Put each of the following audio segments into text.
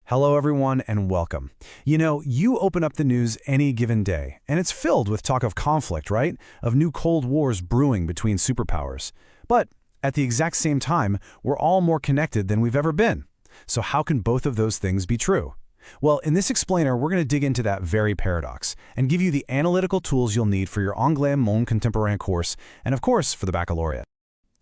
Hello, everyone, and welcome. You open up the news any given day, and it's filled with talk of conflict, right? Of new Cold Wars brewing between superpowers. But at the exact same time, we're all more connected than we've ever been. So how can both of those things be true? Well, in this explainer, we're going to dig into that very paradox and give you the analytical tools you'll need for your Anglais Monde Contemporain course, and of course, for the baccalaureate.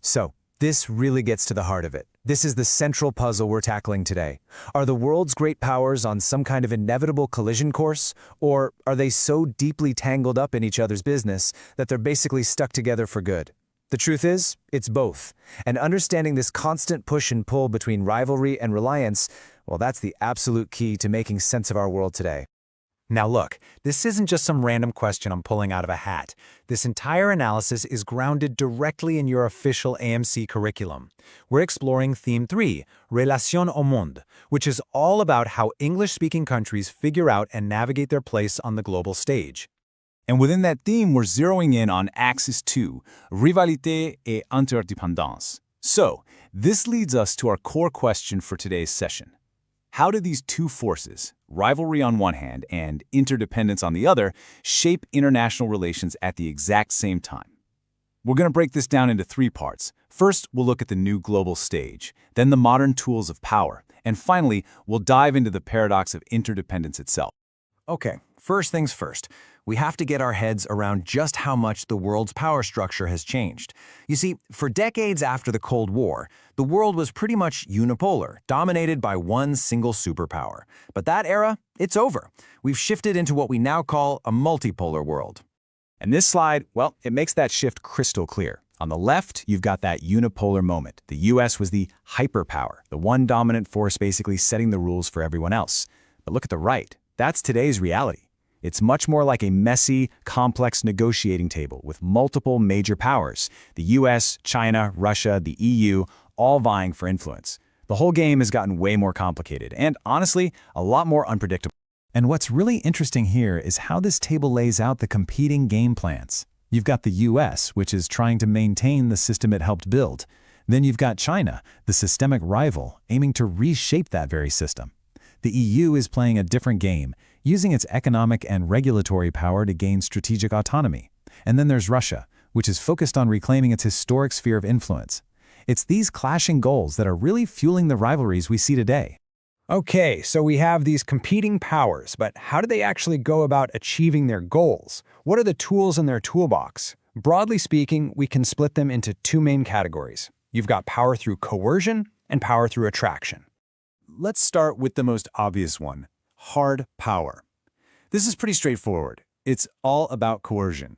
So, this really gets to the heart of it. This is the central puzzle we're tackling today. Are the world's great powers on some kind of inevitable collision course, or are they so deeply tangled up in each other's business that they're basically stuck together for good? The truth is, it's both. And understanding this constant push and pull between rivalry and reliance, well, that's the absolute key to making sense of our world today. Now look, this isn't just some random question I'm pulling out of a hat. This entire analysis is grounded directly in your official AMC curriculum. We're exploring Theme 3, Relation au Monde, which is all about how English-speaking countries figure out and navigate their place on the global stage. And within that theme, we're zeroing in on Axis 2, Rivalités et interdépendances. So, this leads us to our core question for today's session. How do these two forces, rivalry on one hand and interdependence on the other, shape international relations at the exact same time? We're going to break this down into three parts. First, we'll look at the new global stage, then the modern tools of power, and finally, we'll dive into the paradox of interdependence itself. Okay, first things first. We have to get our heads around just how much the world's power structure has changed. You see, for decades after the Cold War, the world was pretty much unipolar, dominated by one single superpower. But that era, it's over. We've shifted into what we now call a multipolar world. And this slide, well, it makes that shift crystal clear. On the left, you've got that unipolar moment. The US was the hyperpower, the one dominant force basically setting the rules for everyone else. But look at the right. That's today's reality. It's much more like a messy, complex negotiating table with multiple major powers, the US, China, Russia, the EU, all vying for influence. The whole game has gotten way more complicated and, honestly, a lot more unpredictable. And what's really interesting here is how this table lays out the competing game plans. You've got the US, which is trying to maintain the system it helped build. Then you've got China, the systemic rival, aiming to reshape that very system. The EU is playing a different game, using its economic and regulatory power to gain strategic autonomy. And then there's Russia, which is focused on reclaiming its historic sphere of influence. It's these clashing goals that are really fueling the rivalries we see today. Okay, so we have these competing powers, but how do they actually go about achieving their goals? What are the tools in their toolbox? Broadly speaking, we can split them into two main categories. You've got power through coercion and power through attraction. Let's start with the most obvious one, hard power. This is pretty straightforward. It's all about coercion.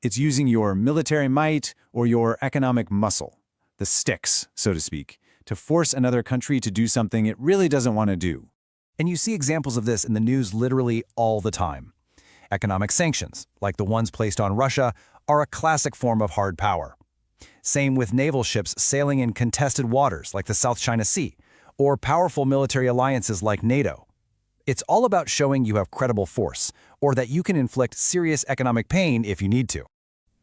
It's using your military might or your economic muscle, the sticks, so to speak, to force another country to do something it really doesn't want to do. And you see examples of this in the news literally all the time. Economic sanctions, like the ones placed on Russia, are a classic form of hard power. Same with naval ships sailing in contested waters, like the South China Sea, or powerful military alliances like NATO. It's all about showing you have credible force, or that you can inflict serious economic pain if you need to.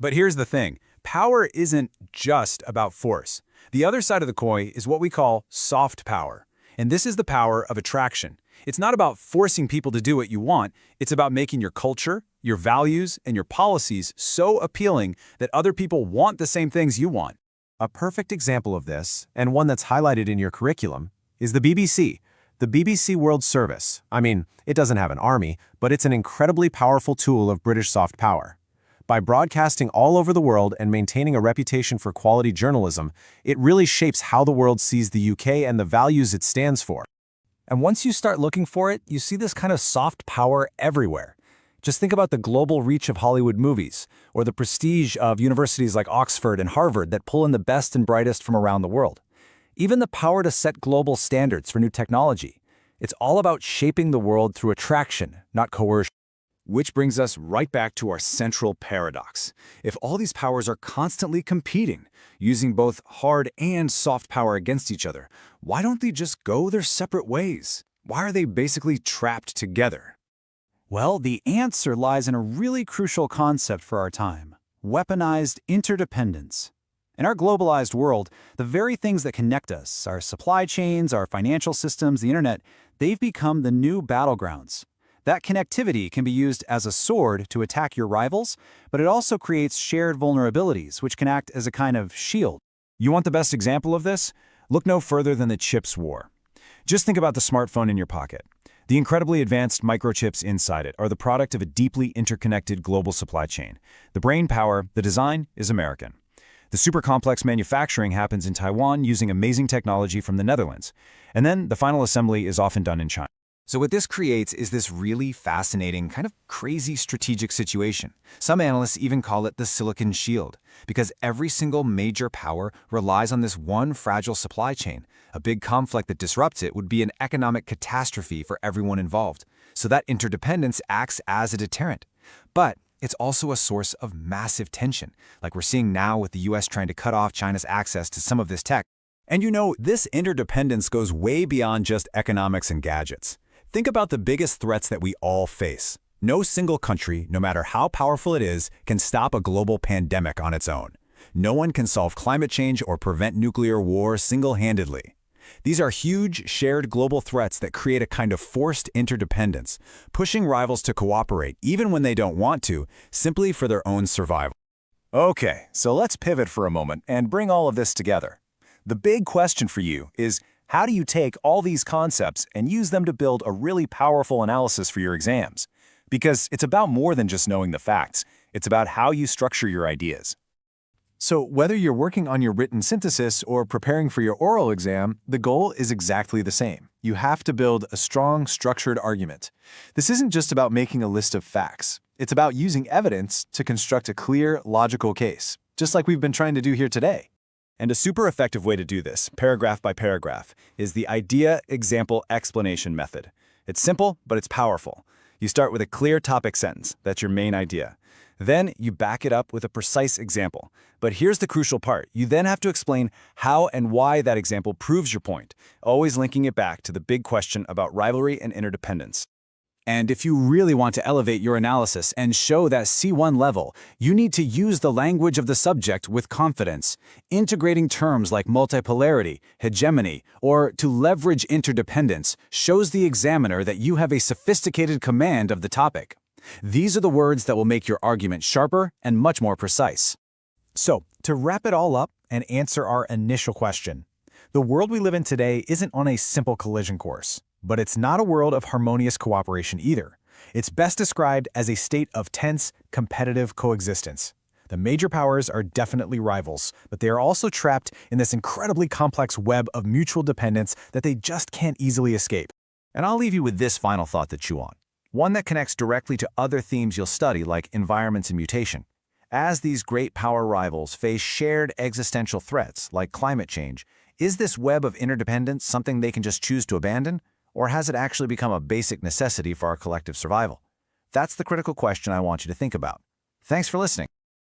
But here's the thing, power isn't just about force. The other side of the coin is what we call soft power, and this is the power of attraction. It's not about forcing people to do what you want, it's about making your culture, your values, and your policies so appealing that other people want the same things you want. A perfect example of this, and one that's highlighted in your curriculum, is the BBC. The BBC World Service. I mean, it doesn't have an army, but it's an incredibly powerful tool of British soft power. By broadcasting all over the world and maintaining a reputation for quality journalism, it really shapes how the world sees the UK and the values it stands for. And once you start looking for it, you see this kind of soft power everywhere. Just think about the global reach of Hollywood movies, or the prestige of universities like Oxford and Harvard that pull in the best and brightest from around the world. Even the power to set global standards for new technology. It's all about shaping the world through attraction, not coercion. Which brings us right back to our central paradox. If all these powers are constantly competing, using both hard and soft power against each other, why don't they just go their separate ways? Why are they basically trapped together? Well, the answer lies in a really crucial concept for our time, weaponized interdependence. In our globalized world, the very things that connect us, our supply chains, our financial systems, the internet, they've become the new battlegrounds. That connectivity can be used as a sword to attack your rivals, but it also creates shared vulnerabilities, which can act as a kind of shield. You want the best example of this? Look no further than the chips war. Just think about the smartphone in your pocket. The incredibly advanced microchips inside it are the product of a deeply interconnected global supply chain. The brain power, the design, is American. The super complex manufacturing happens in Taiwan using amazing technology from the Netherlands. And then the final assembly is often done in China. So what this creates is this really fascinating, kind of crazy strategic situation. Some analysts even call it the Silicon Shield, because every single major power relies on this one fragile supply chain. A big conflict that disrupts it would be an economic catastrophe for everyone involved. So that interdependence acts as a deterrent. But it's also a source of massive tension, like we're seeing now with the US trying to cut off China's access to some of this tech. And you know, this interdependence goes way beyond just economics and gadgets. Think about the biggest threats that we all face. No single country, no matter how powerful it is, can stop a global pandemic on its own. No one can solve climate change or prevent nuclear war single-handedly. These are huge, shared global threats that create a kind of forced interdependence, pushing rivals to cooperate even when they don't want to, simply for their own survival. Okay, so let's pivot for a moment and bring all of this together. The big question for you is, how do you take all these concepts and use them to build a really powerful analysis for your exams? Because it's about more than just knowing the facts. It's about how you structure your ideas. So whether you're working on your written synthesis or preparing for your oral exam, the goal is exactly the same. You have to build a strong, structured argument. This isn't just about making a list of facts. It's about using evidence to construct a clear, logical case, just like we've been trying to do here today. And a super effective way to do this, paragraph by paragraph, is the idea, example, explanation method. It's simple, but it's powerful. You start with a clear topic sentence. That's your main idea. Then you back it up with a precise example. But here's the crucial part. You then have to explain how and why that example proves your point, always linking it back to the big question about rivalry and interdependence. And if you really want to elevate your analysis and show that C1 level, you need to use the language of the subject with confidence, integrating terms like multipolarity, hegemony, or to leverage interdependence shows the examiner that you have a sophisticated command of the topic. These are the words that will make your argument sharper and much more precise. So, to wrap it all up and answer our initial question, the world we live in today isn't on a simple collision course. But it's not a world of harmonious cooperation either. It's best described as a state of tense, competitive coexistence. The major powers are definitely rivals, but they are also trapped in this incredibly complex web of mutual dependence that they just can't easily escape. And I'll leave you with this final thought to chew on, one that connects directly to other themes you'll study like environments and mutation. As these great power rivals face shared existential threats like climate change, is this web of interdependence something they can just choose to abandon? Or has it actually become a basic necessity for our collective survival? That's the critical question I want you to think about. Thanks for listening.